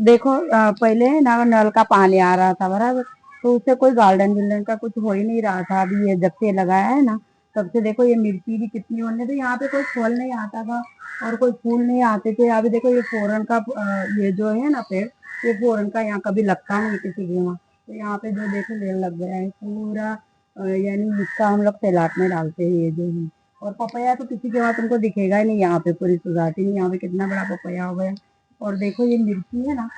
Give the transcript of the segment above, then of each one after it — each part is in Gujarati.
देखो पहले ना नल का पानी आ रहा था बराबर, तो उससे कोई गार्डन विल्डन का कुछ हो ही नहीं रहा था। अभी ये जब से लगाया है ना, तब से देखो ये मिर्ची भी कितनी होने, तो यहाँ पे कोई फल नहीं आता था और कोई फूल नहीं आते थे। अभी देखो ये फोरन का ये जो है ना पेड़, ये फोरन का यहाँ कभी लगता नहीं किसी के वहाँ, तो यहाँ पे जो देखो पेड़ लग गया है पूरा। यानी इसका हम लोग सैलाड में डालते हैं ये जो है। और पपैया तो किसी के वहाँ तुमको दिखेगा ही नहीं यहाँ पे, पूरी सोसाइटी में यहाँ पे कितना बड़ा पपैया हो गया। और देखो ये मिर्ची है ना,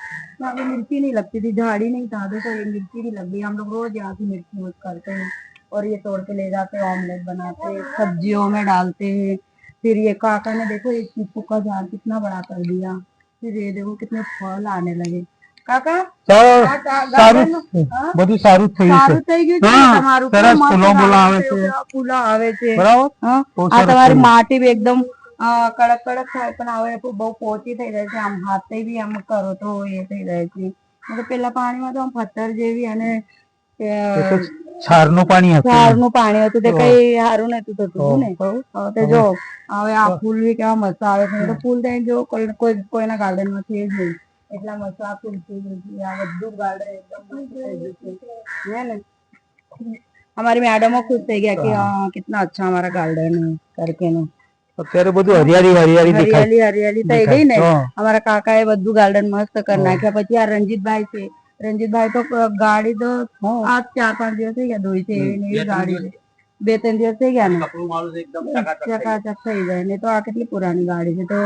यहाँ पे मिर्ची नहीं लगती थी, झाड़ी नहीं था, देखो ये मिर्ची भी लग गई। हम लोग रोज यहाँ की मिर्ची यूज करते हैं और ये तोड़ के ले जाते हैं, ऑमलेट बनाते हैं, सब्जियों में डालते हैं। फिर ये काका ने देखो ये चीकू का झाड़ कितना बड़ा कर दिया। फिर ये देखो कितने फल आने लगे। काका સારું બધું સારું થયું છે સારું થઈ ગયું છે ને તમારું, સરસ મસ્ત ફૂલો બોલા આવે છે ફૂલો આવે છે બરાબર હા. બહુ આ સરસ તમારી થયું માટી બી એકદમ કડક કડક થાય, પણ હવે બહુ પોચી થઈ જાય છે, આમ હાથે બી આમ કરો તો એ થઈ જાય છે. પેલા પાણીમાં તો આમ પથ્થર જેવી અને એ તો છારનું પાણી હતું ક્ષારનું પાણી હતું, તે કઈ સારું નતું થતું ને. તો જો હવે આ ફૂલ બી કેવા મસ્ત આવે છે, તો ફૂલ થઈને જો કોઈના ગાર્ડન માં છે જ નહીં, એટલા મસ્ત આ ફૂલ આ બધું ગાર્ડન એકદમ મસ્ત થઈ ગયું છે હે ને. हमारी मैडमो खुश થઈ ગયા कि हाँ कितना अच्छा हमारा गार्डन है करके ने. અત્યારે બધું હરિયાળી હરિયાળી દેખાય, હરિયાળી હરિયાળી થઈ ગઈ ને. અમારા કાકા એ બધું ગાર્ડન મસ્ત કરી નાખ્યા. પછી આ રંજીતભાઈ છે, રંજીતભાઈ તો ગાડી તો આ 4-5 દિવસ થઈ ગયા ધોઈ છે એવી ગાડી, 2-3 દિવસ થઈ ગયા ને ચકાચક થઈ જાય ને. તો આ કેટલી પુરાની ગાડી છે, તો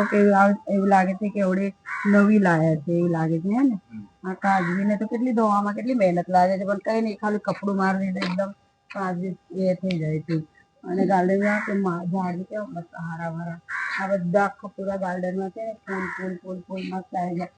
એવું લાગે છે કે એવડે નવી લાયા છે એવું લાગે છે હે ને. આ કાજવી ને તો કેટલી ધોવામાં કેટલી મહેનત લાગે છે, પણ કઈ નહીં, ખાલી કપડું મારી દે એકદમ કાજવી એ થઈ જાય છે. અને ગાર્ડનમાં ઝાડ કેવા મસ્ત હારા ભરા, આ બધા આખા પૂરા ગાર્ડનમાં છે ને ફૂલ ફૂલ ફૂલ ફૂલ મસ્ત આવી જાય.